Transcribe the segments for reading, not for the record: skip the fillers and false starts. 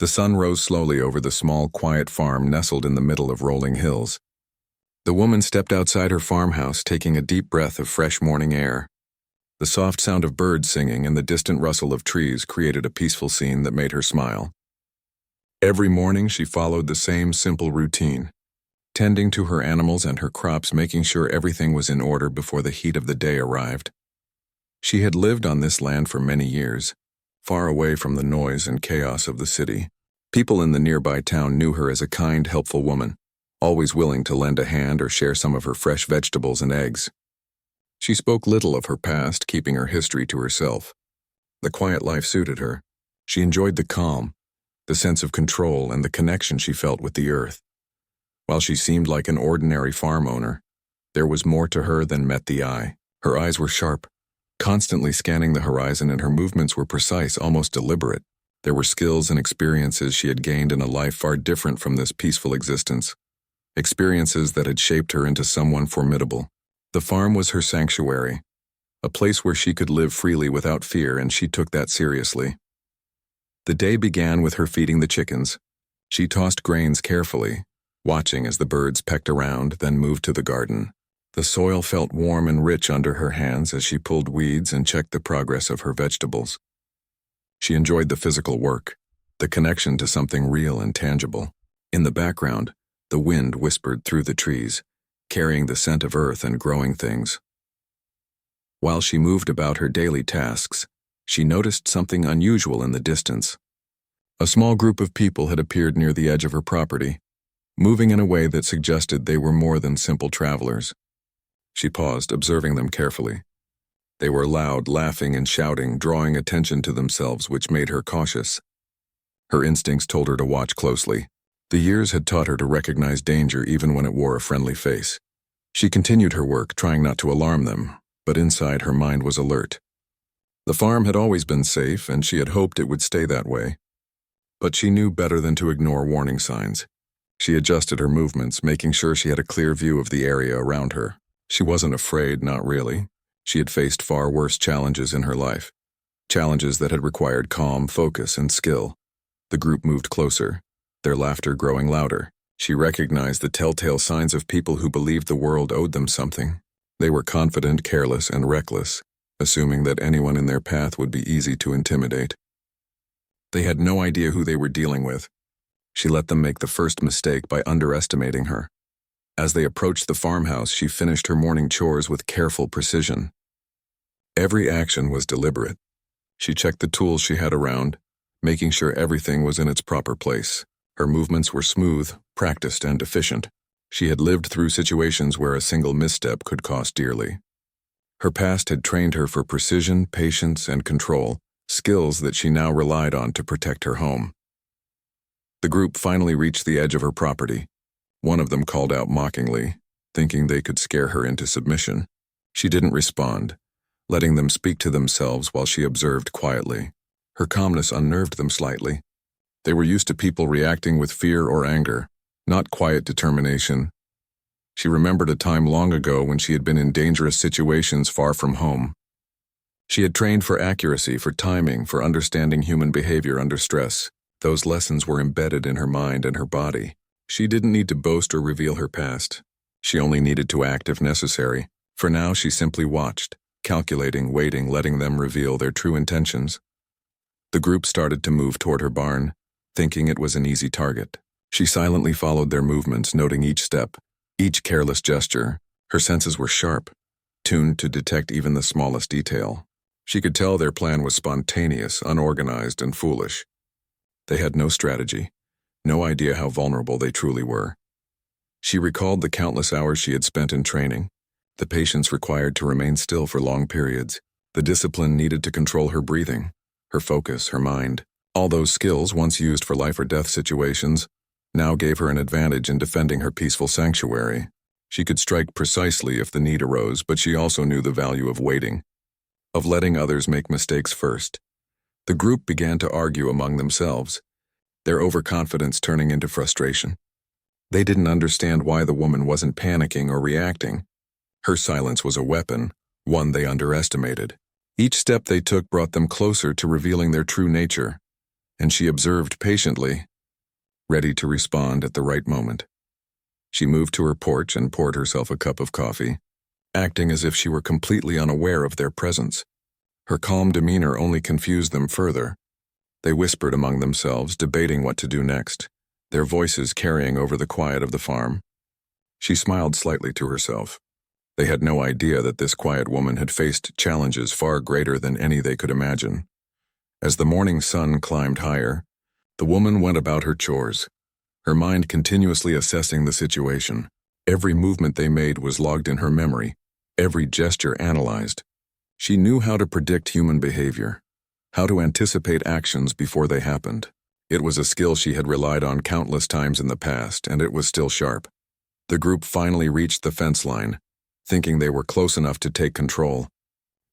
The sun rose slowly over the small, quiet farm nestled in the middle of rolling hills. The woman stepped outside her farmhouse, taking a deep breath of fresh morning air. The soft sound of birds singing and the distant rustle of trees created a peaceful scene that made her smile. Every morning she followed the same simple routine, tending to her animals and her crops, making sure everything was in order before the heat of the day arrived. She had lived on this land for many years, far away from the noise and chaos of the city. People in the nearby town knew her as a kind, helpful woman, always willing to lend a hand or share some of her fresh vegetables and eggs. She spoke little of her past, keeping her history to herself. The quiet life suited her. She enjoyed the calm, the sense of control, and the connection she felt with the earth. While she seemed like an ordinary farm owner, there was more to her than met the eye. Her eyes were sharp, constantly scanning the horizon, and her movements were precise, almost deliberate. There were skills and experiences she had gained in a life far different from this peaceful existence, experiences that had shaped her into someone formidable. The farm was her sanctuary, a place where she could live freely without fear, and she took that seriously. The day began with her feeding the chickens. She tossed grains carefully, watching as the birds pecked around, then moved to the garden. The soil felt warm and rich under her hands as she pulled weeds and checked the progress of her vegetables. She enjoyed the physical work, the connection to something real and tangible. In the background, the wind whispered through the trees, carrying the scent of earth and growing things. While she moved about her daily tasks, she noticed something unusual in the distance. A small group of people had appeared near the edge of her property, moving in a way that suggested they were more than simple travelers. She paused, observing them carefully. They were loud, laughing and shouting, drawing attention to themselves, which made her cautious. Her instincts told her to watch closely. The years had taught her to recognize danger even when it wore a friendly face. She continued her work, trying not to alarm them, but inside her mind was alert. The farm had always been safe, and she had hoped it would stay that way. But she knew better than to ignore warning signs. She adjusted her movements, making sure she had a clear view of the area around her. She wasn't afraid, not really. She had faced far worse challenges in her life, challenges that had required calm, focus, and skill. The group moved closer, their laughter growing louder. She recognized the telltale signs of people who believed the world owed them something. They were confident, careless, and reckless, assuming that anyone in their path would be easy to intimidate. They had no idea who they were dealing with. She let them make the first mistake by underestimating her. As they approached the farmhouse, she finished her morning chores with careful precision. Every action was deliberate. She checked the tools she had around, making sure everything was in its proper place. Her movements were smooth, practiced, and efficient. She had lived through situations where a single misstep could cost dearly. Her past had trained her for precision, patience, and control, skills that she now relied on to protect her home. The group finally reached the edge of her property. One of them called out mockingly, thinking they could scare her into submission. She didn't respond, letting them speak to themselves while she observed quietly. Her calmness unnerved them slightly. They were used to people reacting with fear or anger, not quiet determination. She remembered a time long ago when she had been in dangerous situations far from home. She had trained for accuracy, for timing, for understanding human behavior under stress. Those lessons were embedded in her mind and her body. She didn't need to boast or reveal her past. She only needed to act if necessary. For now, she simply watched, calculating, waiting, letting them reveal their true intentions. The group started to move toward her barn, thinking it was an easy target. She silently followed their movements, noting each step, each careless gesture. Her senses were sharp, tuned to detect even the smallest detail. She could tell their plan was spontaneous, unorganized, and foolish. They had no strategy, no idea how vulnerable they truly were. She recalled the countless hours she had spent in training, the patience required to remain still for long periods, the discipline needed to control her breathing, her focus, her mind. All those skills, once used for life or death situations, now gave her an advantage in defending her peaceful sanctuary. She could strike precisely if the need arose, but she also knew the value of waiting, of letting others make mistakes first. The group began to argue among themselves, their overconfidence turning into frustration. They didn't understand why the woman wasn't panicking or reacting. Her silence was a weapon, one they underestimated. Each step they took brought them closer to revealing their true nature. and she observed patiently, ready to respond at the right moment. She moved to her porch and poured herself a cup of coffee, acting as if she were completely unaware of their presence. Her calm demeanor only confused them further. They whispered among themselves, debating what to do next, their voices carrying over the quiet of the farm. She smiled slightly to herself. They had no idea that this quiet woman had faced challenges far greater than any they could imagine. As the morning sun climbed higher, the woman went about her chores, her mind continuously assessing the situation. Every movement they made was logged in her memory, every gesture analyzed. She knew how to predict human behavior, how to anticipate actions before they happened. It was a skill she had relied on countless times in the past, and it was still sharp. The group finally reached the fence line, thinking they were close enough to take control.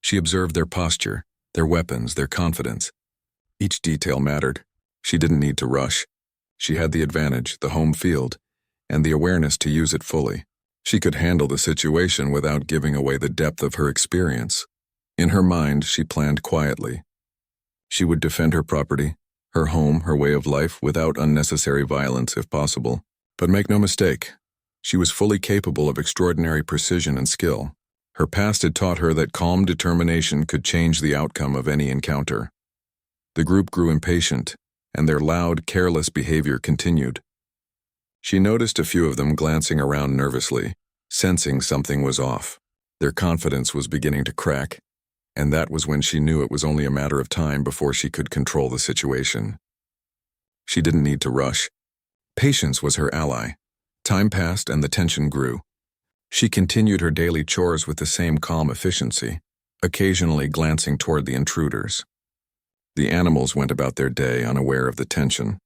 She observed their posture, their weapons, their confidence. Each detail mattered. She didn't need to rush. She had the advantage, the home field, and the awareness to use it fully. She could handle the situation without giving away the depth of her experience. In her mind, she planned quietly. She would defend her property, her home, her way of life, without unnecessary violence if possible. But make no mistake, she was fully capable of extraordinary precision and skill. Her past had taught her that calm determination could change the outcome of any encounter. The group grew impatient, and their loud, careless behavior continued. She noticed a few of them glancing around nervously, sensing something was off. Their confidence was beginning to crack, and that was when she knew it was only a matter of time before she could control the situation. She didn't need to rush. Patience was her ally. Time passed and the tension grew. She continued her daily chores with the same calm efficiency, occasionally glancing toward the intruders. The animals went about their day unaware of the tension,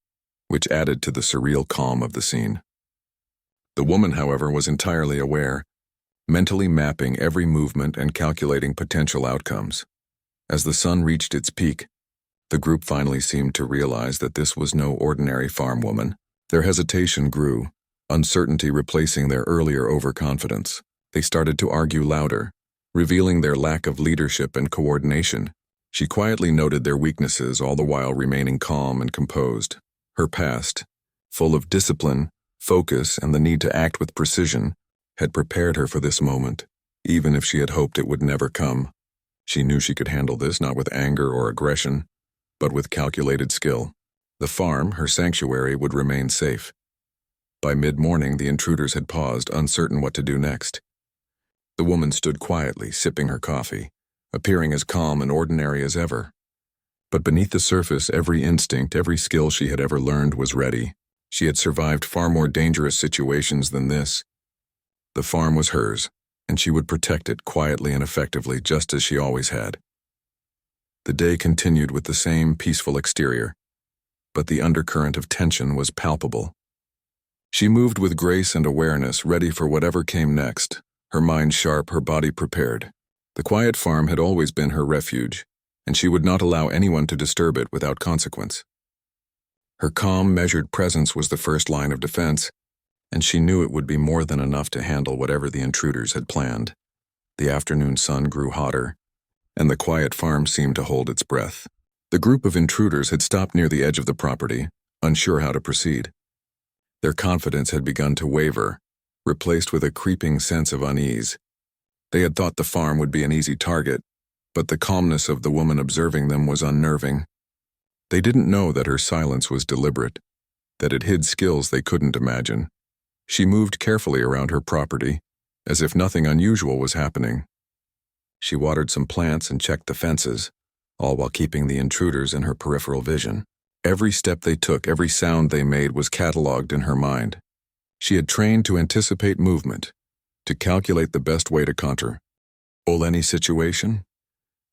which added to the surreal calm of the scene. The woman, however, was entirely aware, mentally mapping every movement and calculating potential outcomes. As the sun reached its peak, the group finally seemed to realize that this was no ordinary farm woman. Their hesitation grew, uncertainty replacing their earlier overconfidence. They started to argue louder, revealing their lack of leadership and coordination. She quietly noted their weaknesses, all the while remaining calm and composed. Her past, full of discipline, focus, and the need to act with precision, had prepared her for this moment, even if she had hoped it would never come. She knew she could handle this not with anger or aggression, but with calculated skill. The farm, her sanctuary, would remain safe. By mid-morning, the intruders had paused, uncertain what to do next. The woman stood quietly, sipping her coffee, appearing as calm and ordinary as ever. But beneath the surface, every instinct, every skill she had ever learned was ready. She had survived far more dangerous situations than this. The farm was hers, and she would protect it quietly and effectively, just as she always had. The day continued with the same peaceful exterior, but the undercurrent of tension was palpable. She moved with grace and awareness, ready for whatever came next, her mind sharp, her body prepared. The quiet farm had always been her refuge, and she would not allow anyone to disturb it without consequence. Her calm, measured presence was the first line of defense, and she knew it would be more than enough to handle whatever the intruders had planned. The afternoon sun grew hotter, and the quiet farm seemed to hold its breath. The group of intruders had stopped near the edge of the property, unsure how to proceed. Their confidence had begun to waver, replaced with a creeping sense of unease. They had thought the farm would be an easy target, but the calmness of the woman observing them was unnerving. They didn't know that her silence was deliberate, that it hid skills they couldn't imagine. She moved carefully around her property, as if nothing unusual was happening. She watered some plants and checked the fences, all while keeping the intruders in her peripheral vision. Every step they took, every sound they made was catalogued in her mind. She had trained to anticipate movement, to calculate the best way to counter any situation,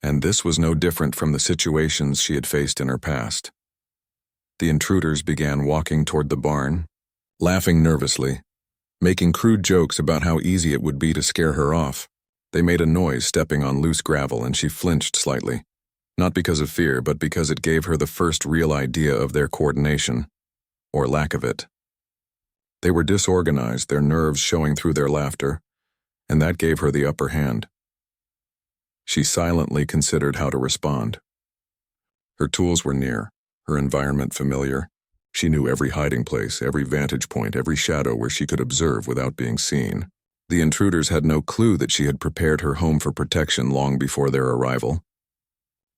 and this was no different from the situations she had faced in her past. The intruders began walking toward the barn, laughing nervously, making crude jokes about how easy it would be to scare her off. They made a noise stepping on loose gravel, and she flinched slightly, not because of fear, but because it gave her the first real idea of their coordination, or lack of it. They were disorganized, their nerves showing through their laughter, and that gave her the upper hand. She silently considered how to respond. Her tools were near, her environment familiar. She knew every hiding place, every vantage point, every shadow where she could observe without being seen. The intruders had no clue that she had prepared her home for protection long before their arrival.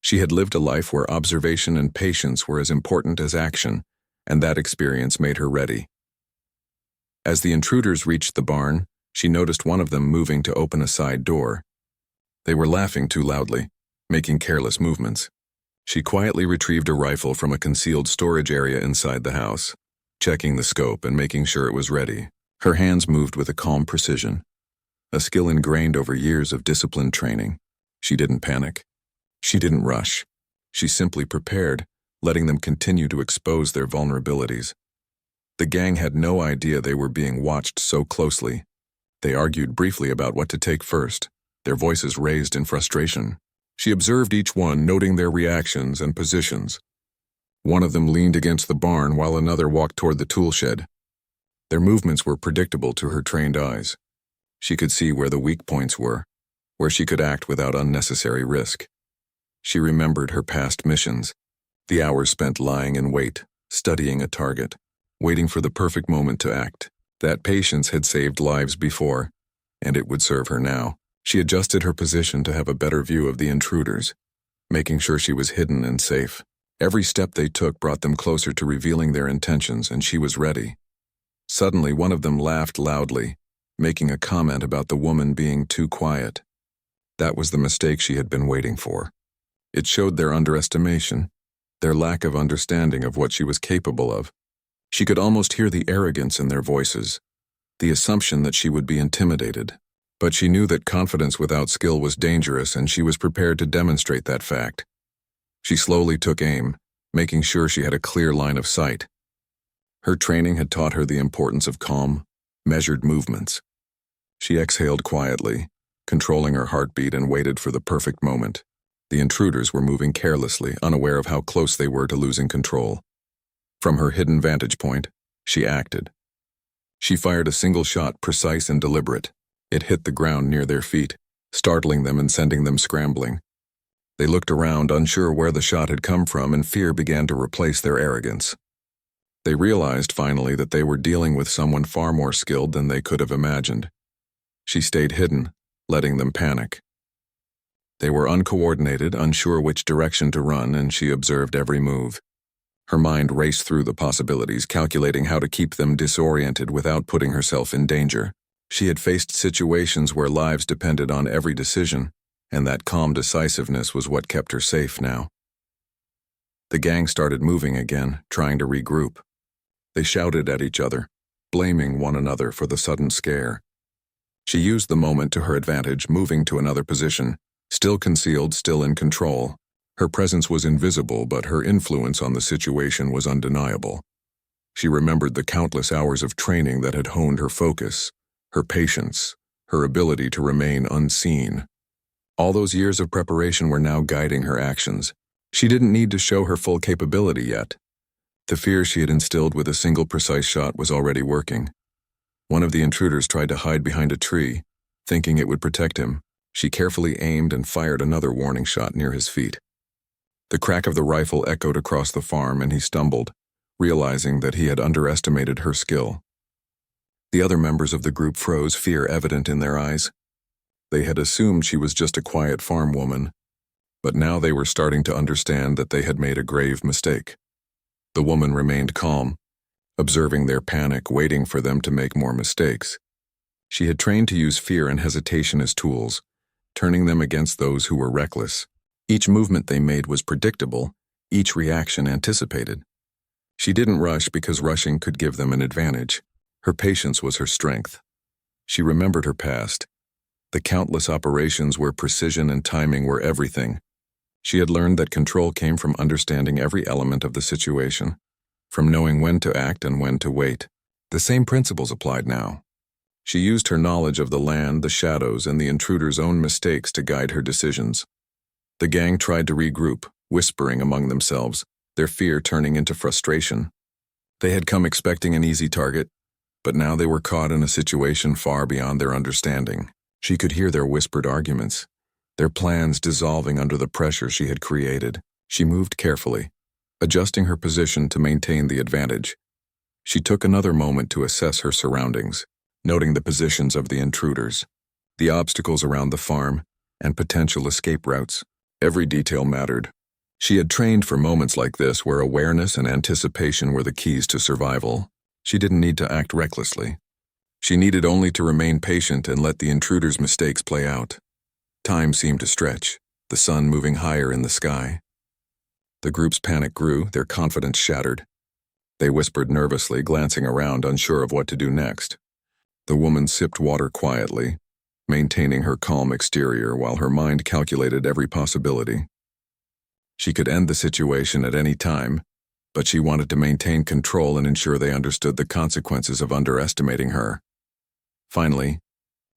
She had lived a life where observation and patience were as important as action, and that experience made her ready. As the intruders reached the barn, she noticed one of them moving to open a side door. They were laughing too loudly, making careless movements. She quietly retrieved a rifle from a concealed storage area inside the house, checking the scope and making sure it was ready. Her hands moved with a calm precision, a skill ingrained over years of disciplined training. She didn't panic. She didn't rush. She simply prepared, letting them continue to expose their vulnerabilities. The gang had no idea they were being watched so closely. They argued briefly about what to take first, their voices raised in frustration. She observed each one, noting their reactions and positions. One of them leaned against the barn while another walked toward the tool shed. Their movements were predictable to her trained eyes. She could see where the weak points were, where she could act without unnecessary risk. She remembered her past missions, the hours spent lying in wait, studying a target, waiting for the perfect moment to act. That patience had saved lives before, and it would serve her now. She adjusted her position to have a better view of the intruders, making sure she was hidden and safe. Every step they took brought them closer to revealing their intentions, and she was ready. Suddenly, one of them laughed loudly, making a comment about the woman being too quiet. That was the mistake she had been waiting for. It showed their underestimation, their lack of understanding of what she was capable of. She could almost hear the arrogance in their voices, the assumption that she would be intimidated. But she knew that confidence without skill was dangerous, and she was prepared to demonstrate that fact. She slowly took aim, making sure she had a clear line of sight. Her training had taught her the importance of calm, measured movements. She exhaled quietly, controlling her heartbeat, and waited for the perfect moment. The intruders were moving carelessly, unaware of how close they were to losing control. From her hidden vantage point, she acted. She fired a single shot, precise and deliberate. It hit the ground near their feet, startling them and sending them scrambling. They looked around, unsure where the shot had come from, and fear began to replace their arrogance. They realized finally that they were dealing with someone far more skilled than they could have imagined. She stayed hidden, letting them panic. They were uncoordinated, unsure which direction to run, and she observed every move. Her mind raced through the possibilities, calculating how to keep them disoriented without putting herself in danger. She had faced situations where lives depended on every decision, and that calm decisiveness was what kept her safe now. The gang started moving again, trying to regroup. They shouted at each other, blaming one another for the sudden scare. She used the moment to her advantage, moving to another position, still concealed, still in control. Her presence was invisible, but her influence on the situation was undeniable. She remembered the countless hours of training that had honed her focus, her patience, her ability to remain unseen. All those years of preparation were now guiding her actions. She didn't need to show her full capability yet. The fear she had instilled with a single precise shot was already working. One of the intruders tried to hide behind a tree, thinking it would protect him. She carefully aimed and fired another warning shot near his feet. The crack of the rifle echoed across the farm, and he stumbled, realizing that he had underestimated her skill. The other members of the group froze, fear evident in their eyes. They had assumed she was just a quiet farm woman, but now they were starting to understand that they had made a grave mistake. The woman remained calm, observing their panic, waiting for them to make more mistakes. She had trained to use fear and hesitation as tools, turning them against those who were reckless. Each movement they made was predictable, each reaction anticipated. She didn't rush because rushing could give them an advantage. Her patience was her strength. She remembered her past, the countless operations where precision and timing were everything. She had learned that control came from understanding every element of the situation, from knowing when to act and when to wait. The same principles applied now. She used her knowledge of the land, the shadows, and the intruder's own mistakes to guide her decisions. The gang tried to regroup, whispering among themselves, their fear turning into frustration. They had come expecting an easy target, but now they were caught in a situation far beyond their understanding. She could hear their whispered arguments, their plans dissolving under the pressure she had created. She moved carefully, adjusting her position to maintain the advantage. She took another moment to assess her surroundings, noting the positions of the intruders, the obstacles around the farm, and potential escape routes. Every detail mattered. She had trained for moments like this where awareness and anticipation were the keys to survival. She didn't need to act recklessly. She needed only to remain patient and let the intruders' mistakes play out. Time seemed to stretch, the sun moving higher in the sky. The group's panic grew, their confidence shattered. They whispered nervously, glancing around, unsure of what to do next. The woman sipped water quietly, maintaining her calm exterior while her mind calculated every possibility. She could end the situation at any time, but she wanted to maintain control and ensure they understood the consequences of underestimating her. Finally,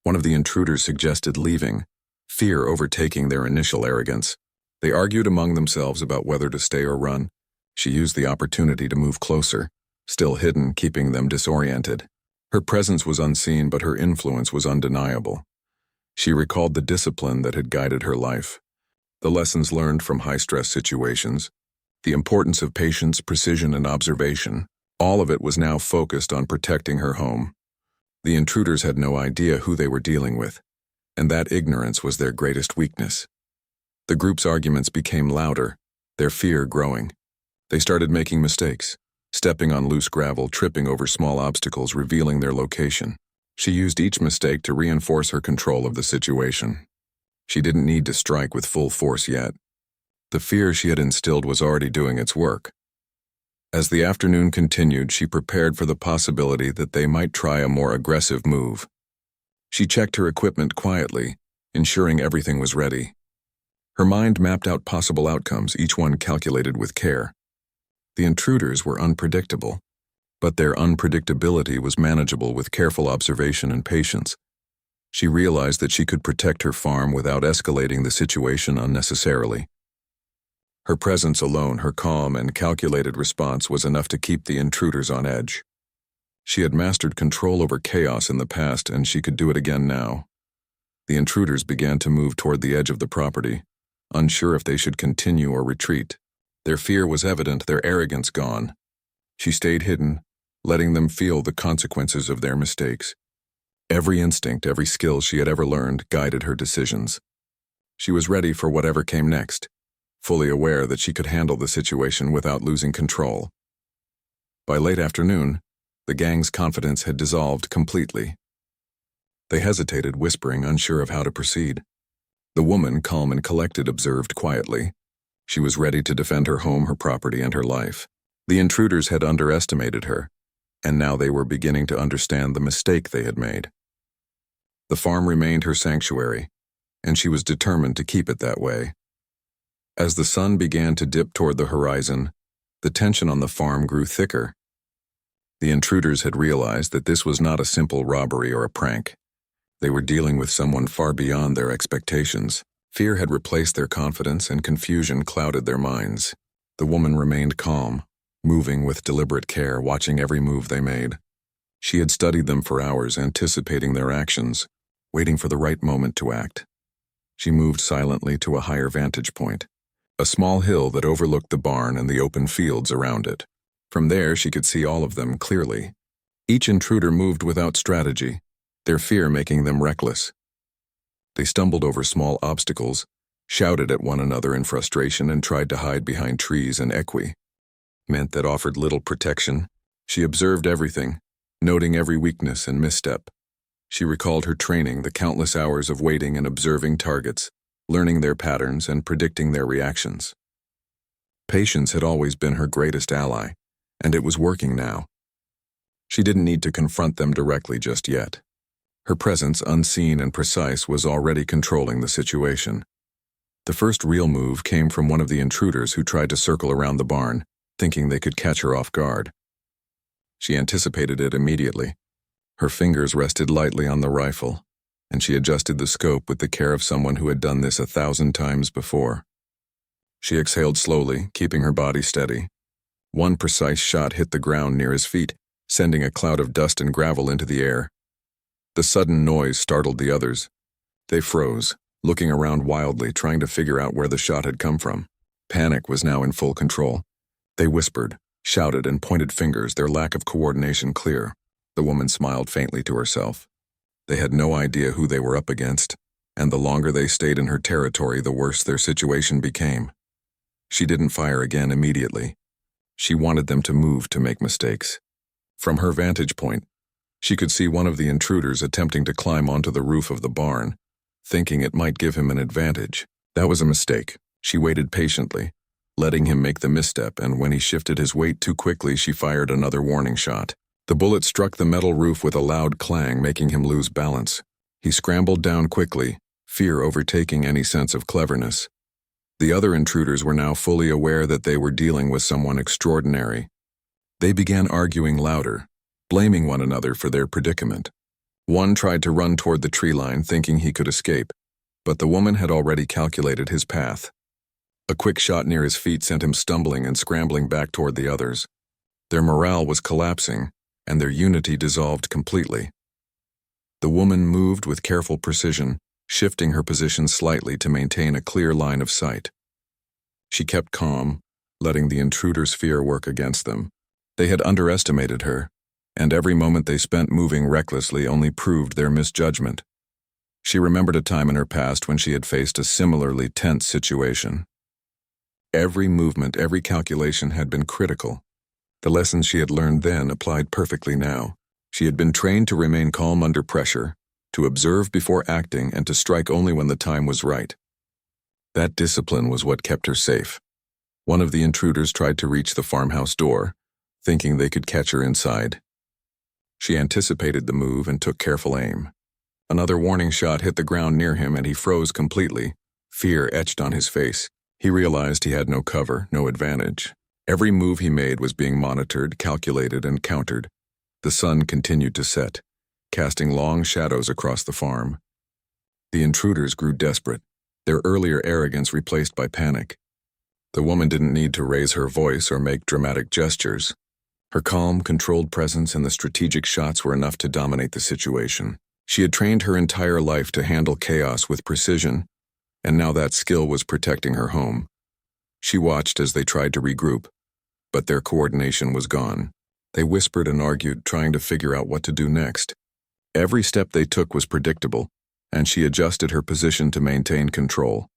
one of the intruders suggested leaving, fear overtaking their initial arrogance. They argued among themselves about whether to stay or run. She used the opportunity to move closer, still hidden, keeping them disoriented. Her presence was unseen, but her influence was undeniable. She recalled the discipline that had guided her life, the lessons learned from high-stress situations, the importance of patience, precision, and observation. All of it was now focused on protecting her home. The intruders had no idea who they were dealing with, and that ignorance was their greatest weakness. The group's arguments became louder, their fear growing. They started making mistakes, stepping on loose gravel, tripping over small obstacles, revealing their location. She used each mistake to reinforce her control of the situation. She didn't need to strike with full force yet. The fear she had instilled was already doing its work. As the afternoon continued, she prepared for the possibility that they might try a more aggressive move. She checked her equipment quietly, ensuring everything was ready. Her mind mapped out possible outcomes, each one calculated with care. The intruders were unpredictable, but their unpredictability was manageable with careful observation and patience. She realized that she could protect her farm without escalating the situation unnecessarily. Her presence alone, her calm and calculated response, was enough to keep the intruders on edge. She had mastered control over chaos in the past, and she could do it again now. The intruders began to move toward the edge of the property, unsure if they should continue or retreat. Their fear was evident, their arrogance gone. She stayed hidden, letting them feel the consequences of their mistakes. Every instinct, every skill she had ever learned guided her decisions. She was ready for whatever came next, fully aware that she could handle the situation without losing control. By late afternoon, the gang's confidence had dissolved completely. They hesitated, whispering, unsure of how to proceed. The woman, calm and collected, observed quietly. She was ready to defend her home, her property, and her life. The intruders had underestimated her, and now they were beginning to understand the mistake they had made. The farm remained her sanctuary, and she was determined to keep it that way. As the sun began to dip toward the horizon, the tension on the farm grew thicker. The intruders had realized that this was not a simple robbery or a prank. They were dealing with someone far beyond their expectations. Fear had replaced their confidence, and confusion clouded their minds. The woman remained calm, moving with deliberate care, watching every move they made. She had studied them for hours, anticipating their actions, waiting for the right moment to act. She moved silently to a higher vantage point, a small hill that overlooked the barn and the open fields around it. From there, she could see all of them clearly. Each intruder moved without strategy, their fear making them reckless. They stumbled over small obstacles, shouted at one another in frustration, and tried to hide behind trees and equi that offered little protection. She observed everything, noting every weakness and misstep. She recalled her training, the countless hours of waiting and observing targets, learning their patterns and predicting their reactions. Patience had always been her greatest ally, and it was working now. She didn't need to confront them directly just yet. Her presence, unseen and precise, was already controlling the situation. The first real move came from one of the intruders who tried to circle around the barn, thinking they could catch her off guard. She anticipated it immediately. Her fingers rested lightly on the rifle, and she adjusted the scope with the care of someone who had done this 1,000 times before. She exhaled slowly, keeping her body steady. One precise shot hit the ground near his feet, sending a cloud of dust and gravel into the air. The sudden noise startled the others. They froze, looking around wildly, trying to figure out where the shot had come from. Panic was now in full control. They whispered, shouted, and pointed fingers, their lack of coordination clear. The woman smiled faintly to herself. They had no idea who they were up against, and the longer they stayed in her territory, the worse their situation became. She didn't fire again immediately. She wanted them to move to make mistakes. From her vantage point, she could see one of the intruders attempting to climb onto the roof of the barn, thinking it might give him an advantage. That was a mistake. She waited patiently, letting him make the misstep, and when he shifted his weight too quickly, she fired another warning shot. The bullet struck the metal roof with a loud clang, making him lose balance. He scrambled down quickly, fear overtaking any sense of cleverness. The other intruders were now fully aware that they were dealing with someone extraordinary. They began arguing louder, blaming one another for their predicament. One tried to run toward the tree line, thinking he could escape, but the woman had already calculated his path. A quick shot near his feet sent him stumbling and scrambling back toward the others. Their morale was collapsing, and their unity dissolved completely. The woman moved with careful precision, shifting her position slightly to maintain a clear line of sight. She kept calm, letting the intruders' fear work against them. They had underestimated her, and every moment they spent moving recklessly only proved their misjudgment. She remembered a time in her past when she had faced a similarly tense situation. Every movement, every calculation had been critical. The lessons she had learned then applied perfectly now. She had been trained to remain calm under pressure, to observe before acting, and to strike only when the time was right. That discipline was what kept her safe. One of the intruders tried to reach the farmhouse door, thinking they could catch her inside. She anticipated the move and took careful aim. Another warning shot hit the ground near him, and he froze completely, fear etched on his face. He realized he had no cover, no advantage. Every move he made was being monitored, calculated, and countered. The sun continued to set, casting long shadows across the farm. The intruders grew desperate, their earlier arrogance replaced by panic. The woman didn't need to raise her voice or make dramatic gestures. Her calm, controlled presence and the strategic shots were enough to dominate the situation. She had trained her entire life to handle chaos with precision, and now that skill was protecting her home. She watched as they tried to regroup, but their coordination was gone. They whispered and argued, trying to figure out what to do next. Every step they took was predictable, and she adjusted her position to maintain control.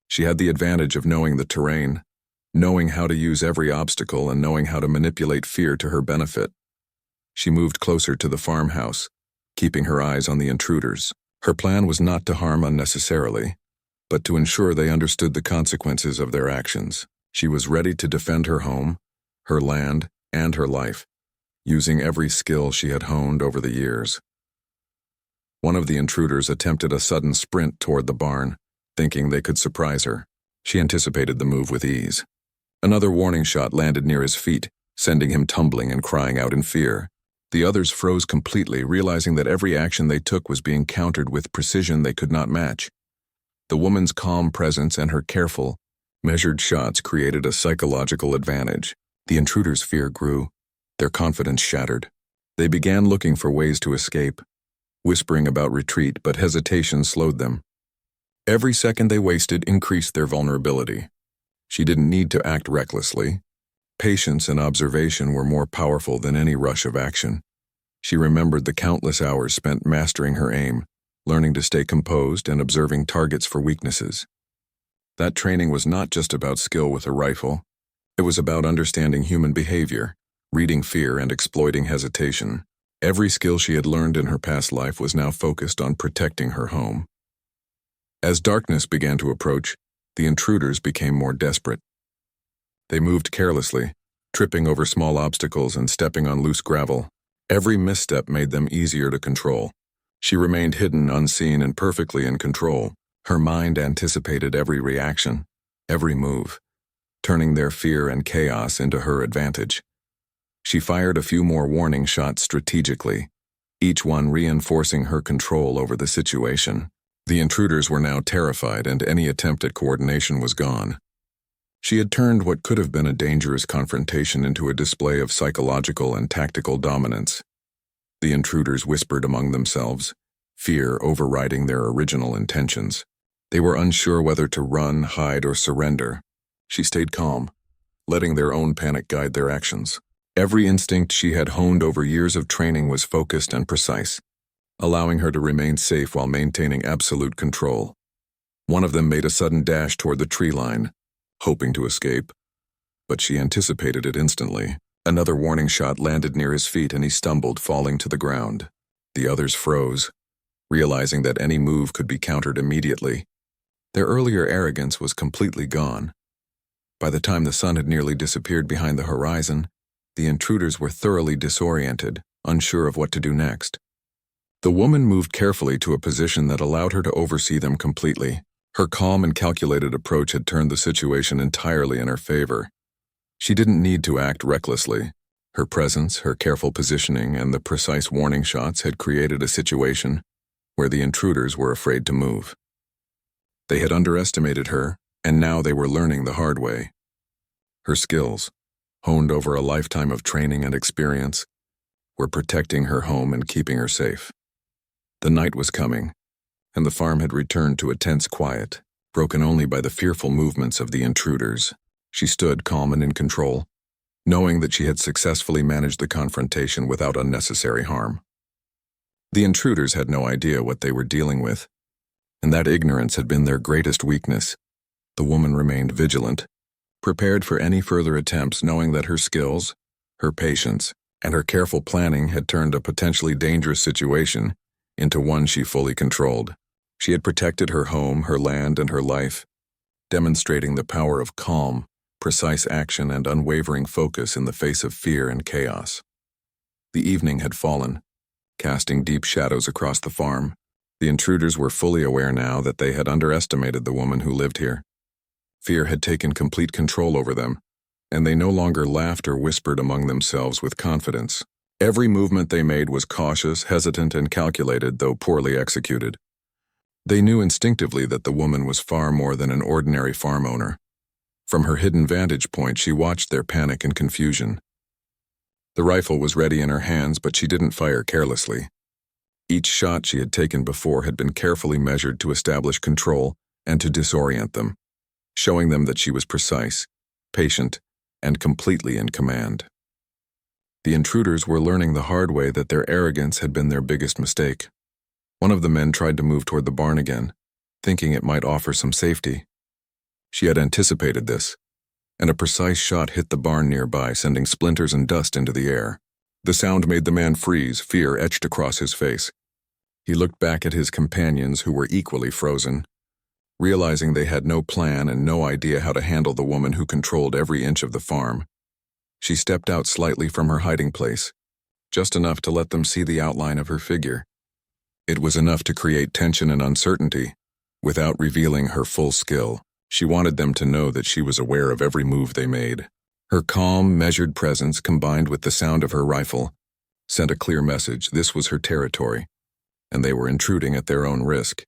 She had the advantage of knowing the terrain, knowing how to use every obstacle, and knowing how to manipulate fear to her benefit. She moved closer to the farmhouse, keeping her eyes on the intruders. Her plan was not to harm unnecessarily, but to ensure they understood the consequences of their actions. She was ready to defend her home, her land, and her life, using every skill she had honed over the years. One of the intruders attempted a sudden sprint toward the barn, thinking they could surprise her. She anticipated the move with ease. Another warning shot landed near his feet, sending him tumbling and crying out in fear. The others froze completely, realizing that every action they took was being countered with precision they could not match. The woman's calm presence and her careful, measured shots created a psychological advantage. The intruders' fear grew, their confidence shattered. They began looking for ways to escape, whispering about retreat, but hesitation slowed them. Every second they wasted increased their vulnerability. She didn't need to act recklessly. Patience and observation were more powerful than any rush of action. She remembered the countless hours spent mastering her aim, learning to stay composed and observing targets for weaknesses. That training was not just about skill with a rifle. It was about understanding human behavior, reading fear, and exploiting hesitation. Every skill she had learned in her past life was now focused on protecting her home. As darkness began to approach, the intruders became more desperate. They moved carelessly, tripping over small obstacles and stepping on loose gravel. Every misstep made them easier to control. She remained hidden, unseen, and perfectly in control. Her mind anticipated every reaction, every move, turning their fear and chaos into her advantage. She fired a few more warning shots strategically, each one reinforcing her control over the situation. The intruders were now terrified, and any attempt at coordination was gone. She had turned what could have been a dangerous confrontation into a display of psychological and tactical dominance. The intruders whispered among themselves, fear overriding their original intentions. They were unsure whether to run, hide, or surrender. She stayed calm, letting their own panic guide their actions. Every instinct she had honed over years of training was focused and precise, allowing her to remain safe while maintaining absolute control. One of them made a sudden dash toward the tree line, hoping to escape, but she anticipated it instantly. Another warning shot landed near his feet and he stumbled, falling to the ground. The others froze, realizing that any move could be countered immediately. Their earlier arrogance was completely gone. By the time the sun had nearly disappeared behind the horizon, the intruders were thoroughly disoriented, unsure of what to do next. The woman moved carefully to a position that allowed her to oversee them completely. Her calm and calculated approach had turned the situation entirely in her favor. She didn't need to act recklessly. Her presence, her careful positioning, and the precise warning shots had created a situation where the intruders were afraid to move. They had underestimated her, and now they were learning the hard way. Her skills, honed over a lifetime of training and experience, were protecting her home and keeping her safe. The night was coming, and the farm had returned to a tense quiet, broken only by the fearful movements of the intruders. She stood calm and in control, knowing that she had successfully managed the confrontation without unnecessary harm. The intruders had no idea what they were dealing with, and that ignorance had been their greatest weakness. The woman remained vigilant, prepared for any further attempts, knowing that her skills, her patience, and her careful planning had turned a potentially dangerous situation into one she fully controlled. She had protected her home, her land, and her life, demonstrating the power of calm, precise action and unwavering focus in the face of fear and chaos. The evening had fallen, casting deep shadows across the farm. The intruders were fully aware now that they had underestimated the woman who lived here. Fear had taken complete control over them, and they no longer laughed or whispered among themselves with confidence. Every movement they made was cautious, hesitant, and calculated, though poorly executed. They knew instinctively that the woman was far more than an ordinary farm owner. From her hidden vantage point, she watched their panic and confusion. The rifle was ready in her hands, but she didn't fire carelessly. Each shot she had taken before had been carefully measured to establish control and to disorient them, showing them that she was precise, patient, and completely in command. The intruders were learning the hard way that their arrogance had been their biggest mistake. One of the men tried to move toward the barn again, thinking it might offer some safety. She had anticipated this, and a precise shot hit the barn nearby, sending splinters and dust into the air. The sound made the man freeze, fear etched across his face. He looked back at his companions, who were equally frozen, realizing they had no plan and no idea how to handle the woman who controlled every inch of the farm. She stepped out slightly from her hiding place, just enough to let them see the outline of her figure. It was enough to create tension and uncertainty, without revealing her full skill. She wanted them to know that she was aware of every move they made. Her calm, measured presence, combined with the sound of her rifle, sent a clear message. This was her territory, and they were intruding at their own risk.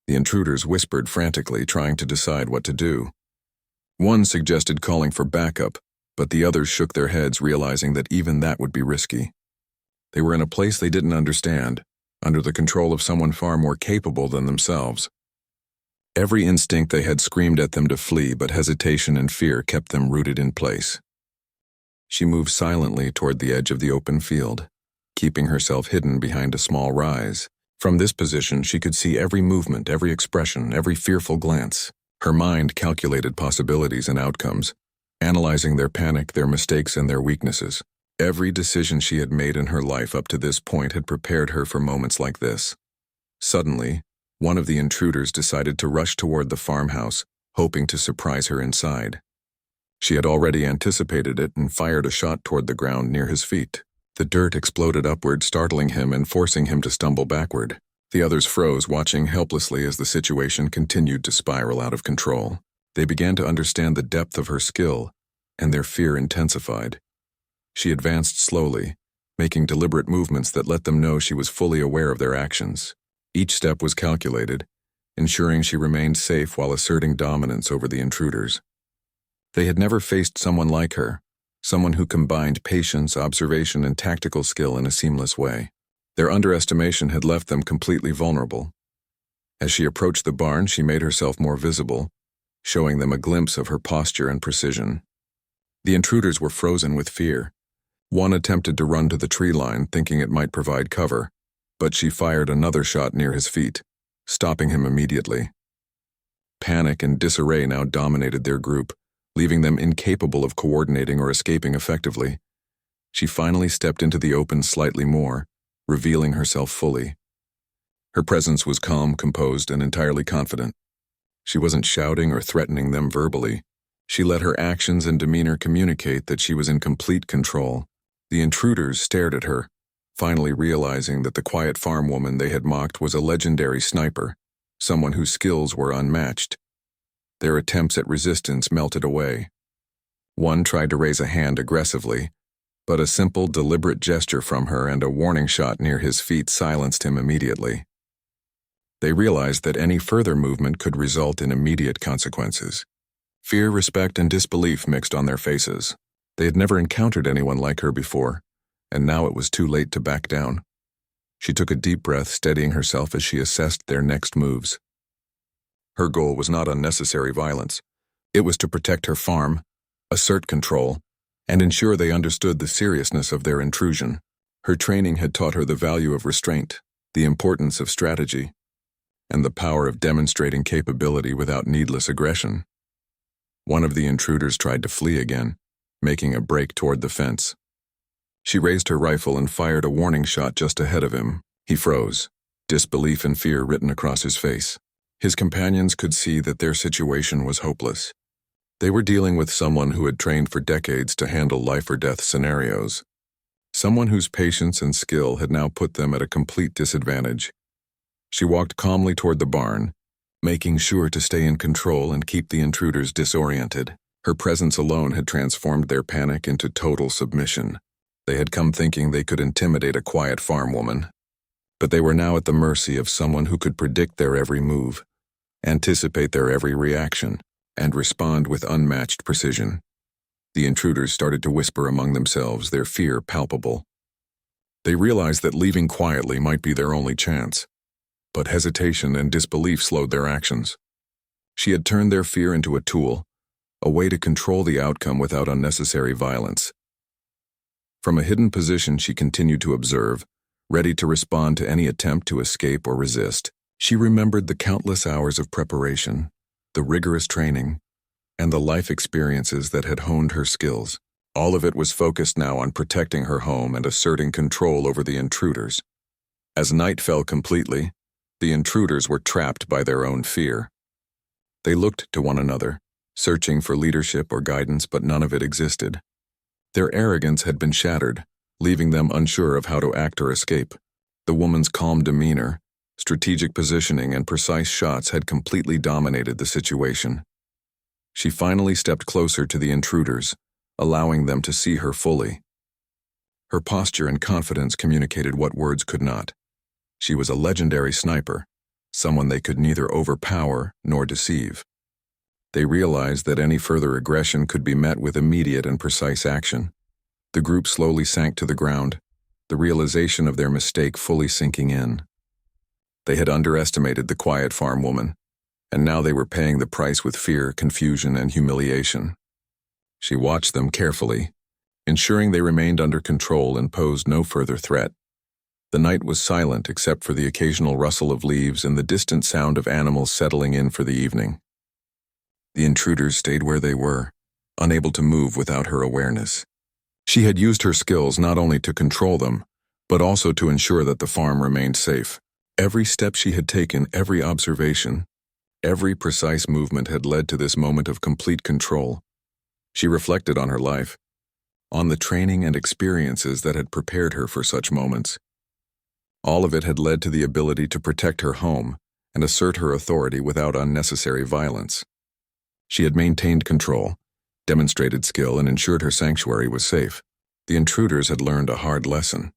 The intruders whispered frantically, trying to decide what to do. One suggested calling for backup, but the others shook their heads, realizing that even that would be risky. They were in a place they didn't understand, under the control of someone far more capable than themselves. Every instinct they had screamed at them to flee, but hesitation and fear kept them rooted in place. She moved silently toward the edge of the open field, keeping herself hidden behind a small rise. From this position, she could see every movement, every expression, every fearful glance. Her mind calculated possibilities and outcomes, analyzing their panic, their mistakes, and their weaknesses. Every decision she had made in her life up to this point had prepared her for moments like this. Suddenly, one of the intruders decided to rush toward the farmhouse, hoping to surprise her inside. She had already anticipated it and fired a shot toward the ground near his feet. The dirt exploded upward, startling him and forcing him to stumble backward. The others froze, watching helplessly as the situation continued to spiral out of control. They began to understand the depth of her skill, and their fear intensified. She advanced slowly, making deliberate movements that let them know she was fully aware of their actions. Each step was calculated, ensuring she remained safe while asserting dominance over the intruders. They had never faced someone like her, someone who combined patience, observation, and tactical skill in a seamless way. Their underestimation had left them completely vulnerable. As she approached the barn, she made herself more visible, showing them a glimpse of her posture and precision. The intruders were frozen with fear. One attempted to run to the tree line, thinking it might provide cover, but she fired another shot near his feet, stopping him immediately. Panic and disarray now dominated their group, leaving them incapable of coordinating or escaping effectively. She finally stepped into the open slightly more, revealing herself fully. Her presence was calm, composed, and entirely confident. She wasn't shouting or threatening them verbally. She let her actions and demeanor communicate that she was in complete control. The intruders stared at her, finally realizing that the quiet farm woman they had mocked was a legendary sniper, someone whose skills were unmatched. Their attempts at resistance melted away. One tried to raise a hand aggressively, but a simple, deliberate gesture from her and a warning shot near his feet silenced him immediately. They realized that any further movement could result in immediate consequences. Fear, respect, and disbelief mixed on their faces. They had never encountered anyone like her before, and now it was too late to back down. She took a deep breath, steadying herself as she assessed their next moves. Her goal was not unnecessary violence. It was to protect her farm, assert control, and ensure they understood the seriousness of their intrusion. Her training had taught her the value of restraint, the importance of strategy, and the power of demonstrating capability without needless aggression. One of the intruders tried to flee again, making a break toward the fence. She raised her rifle and fired a warning shot just ahead of him. He froze, disbelief and fear written across his face. His companions could see that their situation was hopeless. They were dealing with someone who had trained for decades to handle life-or-death scenarios. Someone whose patience and skill had now put them at a complete disadvantage. She walked calmly toward the barn, making sure to stay in control and keep the intruders disoriented. Her presence alone had transformed their panic into total submission. They had come thinking they could intimidate a quiet farm woman, but they were now at the mercy of someone who could predict their every move, anticipate their every reaction, and respond with unmatched precision. The intruders started to whisper among themselves, their fear palpable. They realized that leaving quietly might be their only chance, but hesitation and disbelief slowed their actions. She had turned their fear into a tool, a way to control the outcome without unnecessary violence. From a hidden position, she continued to observe, ready to respond to any attempt to escape or resist. She remembered the countless hours of preparation, the rigorous training, and the life experiences that had honed her skills. All of it was focused now on protecting her home and asserting control over the intruders. As night fell completely, the intruders were trapped by their own fear. They looked to one another, searching for leadership or guidance, but none of it existed. Their arrogance had been shattered, leaving them unsure of how to act or escape. The woman's calm demeanor, strategic positioning, and precise shots had completely dominated the situation. She finally stepped closer to the intruders, allowing them to see her fully. Her posture and confidence communicated what words could not. She was a legendary sniper, someone they could neither overpower nor deceive. They realized that any further aggression could be met with immediate and precise action. The group slowly sank to the ground, the realization of their mistake fully sinking in. They had underestimated the quiet farm woman, and now they were paying the price with fear, confusion, and humiliation. She watched them carefully, ensuring they remained under control and posed no further threat. The night was silent except for the occasional rustle of leaves and the distant sound of animals settling in for the evening. The intruders stayed where they were, unable to move without her awareness. She had used her skills not only to control them, but also to ensure that the farm remained safe. Every step she had taken, every observation, every precise movement had led to this moment of complete control. She reflected on her life, on the training and experiences that had prepared her for such moments. All of it had led to the ability to protect her home and assert her authority without unnecessary violence. She had maintained control, demonstrated skill, and ensured her sanctuary was safe. The intruders had learned a hard lesson.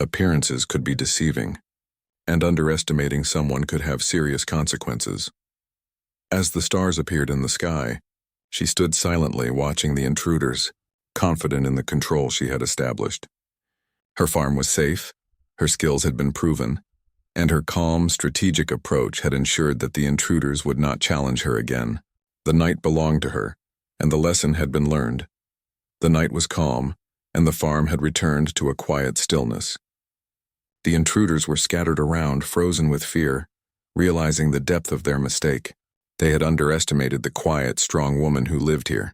Appearances could be deceiving, and underestimating someone could have serious consequences. As the stars appeared in the sky, she stood silently watching the intruders, confident in the control she had established. Her farm was safe, her skills had been proven, and her calm, strategic approach had ensured that the intruders would not challenge her again. The night belonged to her, and the lesson had been learned. The night was calm, and the farm had returned to a quiet stillness. The intruders were scattered around, frozen with fear, realizing the depth of their mistake. They had underestimated the quiet, strong woman who lived here.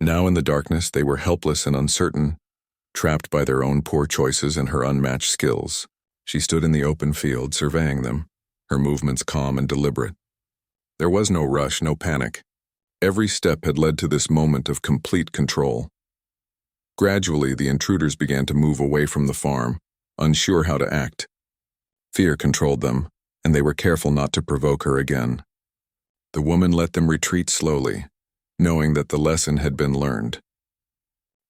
Now in the darkness, they were helpless and uncertain, trapped by their own poor choices and her unmatched skills. She stood in the open field, surveying them, her movements calm and deliberate. There was no rush, no panic. Every step had led to this moment of complete control. Gradually, the intruders began to move away from the farm, unsure how to act. Fear controlled them, and they were careful not to provoke her again. The woman let them retreat slowly, knowing that the lesson had been learned.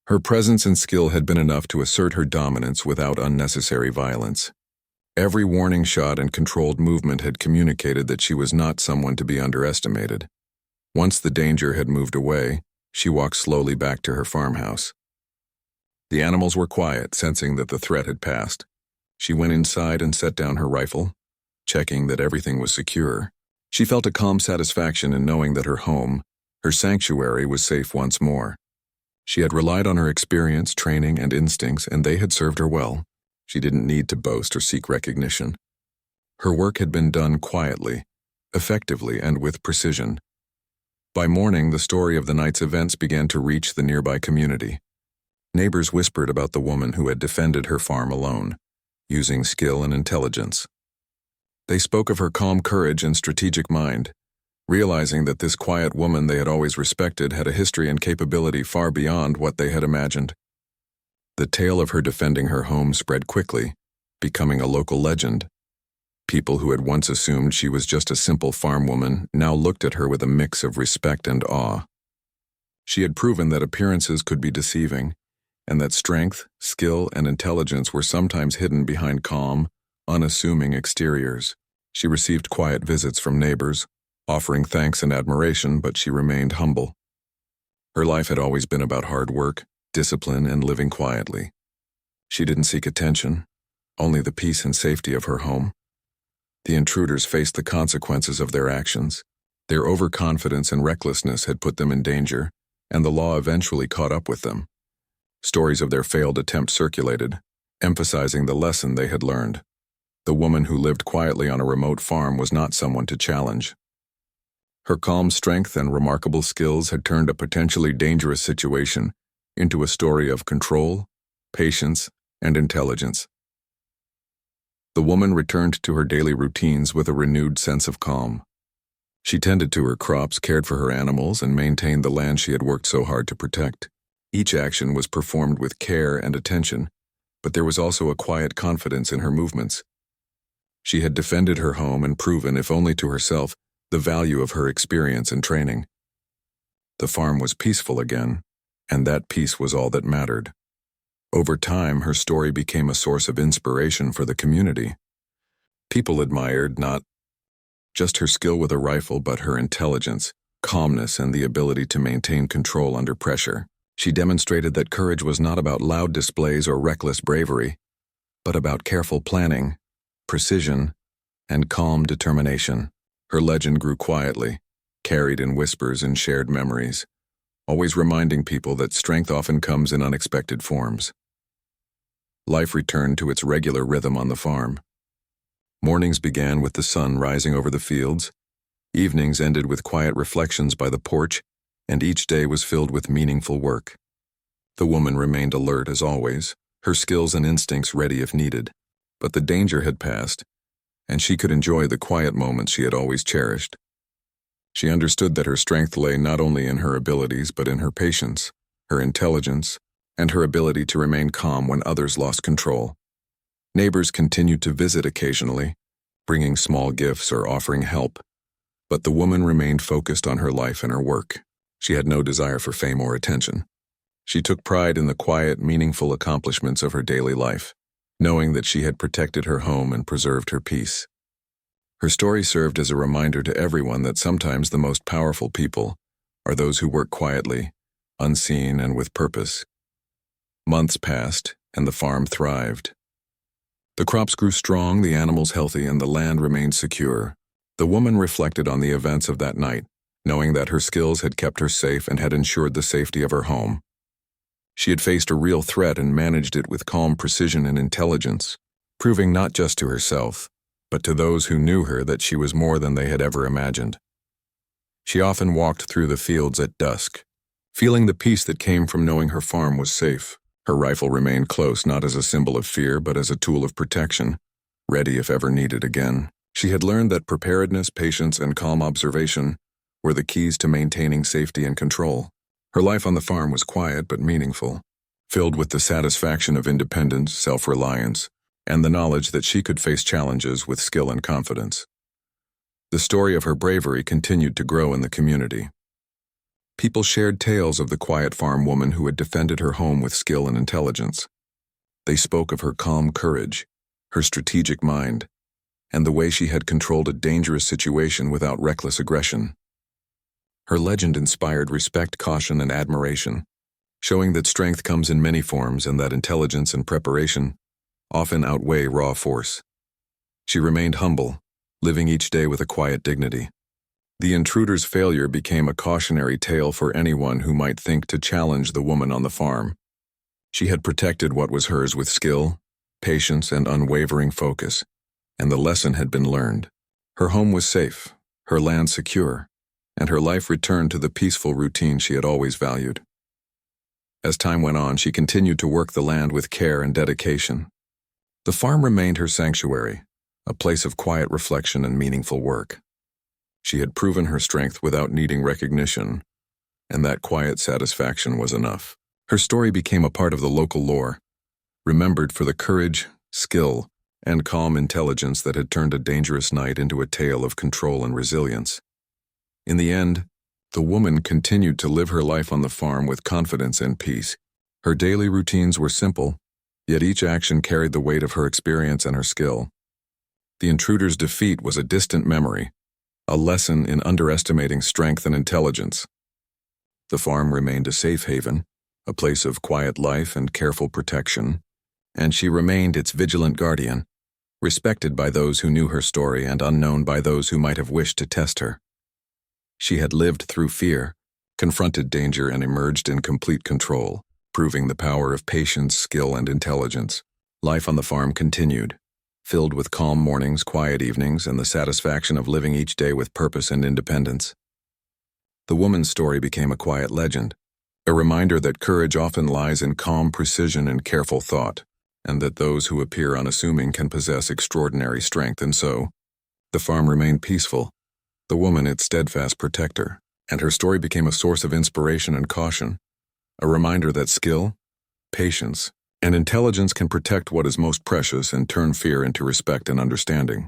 Her presence and skill had been enough to assert her dominance without unnecessary violence. Every warning shot and controlled movement had communicated that she was not someone to be underestimated. Once the danger had moved away, she walked slowly back to her farmhouse. The animals were quiet, sensing that the threat had passed. She went inside and set down her rifle, checking that everything was secure. She felt a calm satisfaction in knowing that her home, her sanctuary, was safe once more. She had relied on her experience, training, and instincts, and they had served her well. She didn't need to boast or seek recognition. Her work had been done quietly, effectively, and with precision. By morning, the story of the night's events began to reach the nearby community. Neighbors whispered about the woman who had defended her farm alone, using skill and intelligence. They spoke of her calm courage and strategic mind, realizing that this quiet woman they had always respected had a history and capability far beyond what they had imagined. The tale of her defending her home spread quickly, becoming a local legend. People who had once assumed she was just a simple farm woman now looked at her with a mix of respect and awe. She had proven that appearances could be deceiving, and that strength, skill, and intelligence were sometimes hidden behind calm, unassuming exteriors. She received quiet visits from neighbors, offering thanks and admiration, but she remained humble. Her life had always been about hard work, discipline, and living quietly. She didn't seek attention, only the peace and safety of her home. The intruders faced the consequences of their actions. Their overconfidence and recklessness had put them in danger, and the law eventually caught up with them. Stories of their failed attempt circulated, emphasizing the lesson they had learned. The woman who lived quietly on a remote farm was not someone to challenge. Her calm strength and remarkable skills had turned a potentially dangerous situation into a story of control, patience, and intelligence. The woman returned to her daily routines with a renewed sense of calm. She tended to her crops, cared for her animals, and maintained the land she had worked so hard to protect. Each action was performed with care and attention, but there was also a quiet confidence in her movements. She had defended her home and proven, if only to herself, the value of her experience and training. The farm was peaceful again, and that peace was all that mattered. Over time, her story became a source of inspiration for the community. People admired not just her skill with a rifle, but her intelligence, calmness, and the ability to maintain control under pressure. She demonstrated that courage was not about loud displays or reckless bravery, but about careful planning, precision, and calm determination. Her legend grew quietly, carried in whispers and shared memories, always reminding people that strength often comes in unexpected forms. Life returned to its regular rhythm on the farm. Mornings began with the sun rising over the fields, evenings ended with quiet reflections by the porch, and each day was filled with meaningful work. The woman remained alert as always, her skills and instincts ready if needed, but the danger had passed, and she could enjoy the quiet moments she had always cherished. She understood that her strength lay not only in her abilities but in her patience, her intelligence, and her ability to remain calm when others lost control. Neighbors continued to visit occasionally, bringing small gifts or offering help, but the woman remained focused on her life and her work. She had no desire for fame or attention. She took pride in the quiet, meaningful accomplishments of her daily life, knowing that she had protected her home and preserved her peace. Her story served as a reminder to everyone that sometimes the most powerful people are those who work quietly, unseen, and with purpose. Months passed, and the farm thrived. The crops grew strong, the animals healthy, and the land remained secure. The woman reflected on the events of that night, knowing that her skills had kept her safe and had ensured the safety of her home. She had faced a real threat and managed it with calm precision and intelligence, proving not just to herself, but to those who knew her that she was more than they had ever imagined. She often walked through the fields at dusk, feeling the peace that came from knowing her farm was safe. Her rifle remained close not as a symbol of fear but as a tool of protection, ready if ever needed again. She had learned that preparedness, patience, and calm observation were the keys to maintaining safety and control. Her life on the farm was quiet but meaningful, filled with the satisfaction of independence, self-reliance, and the knowledge that she could face challenges with skill and confidence. The story of her bravery continued to grow in the community. People shared tales of the quiet farm woman who had defended her home with skill and intelligence. They spoke of her calm courage, her strategic mind, and the way she had controlled a dangerous situation without reckless aggression. Her legend inspired respect, caution, and admiration, showing that strength comes in many forms and that intelligence and preparation often outweigh raw force. She remained humble, living each day with a quiet dignity. The intruder's failure became a cautionary tale for anyone who might think to challenge the woman on the farm. She had protected what was hers with skill, patience, and unwavering focus, and the lesson had been learned. Her home was safe, her land secure, and her life returned to the peaceful routine she had always valued. As time went on, she continued to work the land with care and dedication. The farm remained her sanctuary, a place of quiet reflection and meaningful work. She had proven her strength without needing recognition, and that quiet satisfaction was enough. Her story became a part of the local lore, remembered for the courage, skill, and calm intelligence that had turned a dangerous night into a tale of control and resilience. In the end, the woman continued to live her life on the farm with confidence and peace. Her daily routines were simple, yet each action carried the weight of her experience and her skill. The intruder's defeat was a distant memory, a lesson in underestimating strength and intelligence. The farm remained a safe haven, a place of quiet life and careful protection, and she remained its vigilant guardian, respected by those who knew her story and unknown by those who might have wished to test her. She had lived through fear, confronted danger, and emerged in complete control, proving the power of patience, skill, and intelligence. Life on the farm continued, filled with calm mornings, quiet evenings, and the satisfaction of living each day with purpose and independence. The woman's story became a quiet legend, a reminder that courage often lies in calm precision and careful thought, and that those who appear unassuming can possess extraordinary strength. And so, the farm remained peaceful, the woman its steadfast protector, and her story became a source of inspiration and caution, a reminder that skill, patience, and intelligence can protect what is most precious and turn fear into respect and understanding.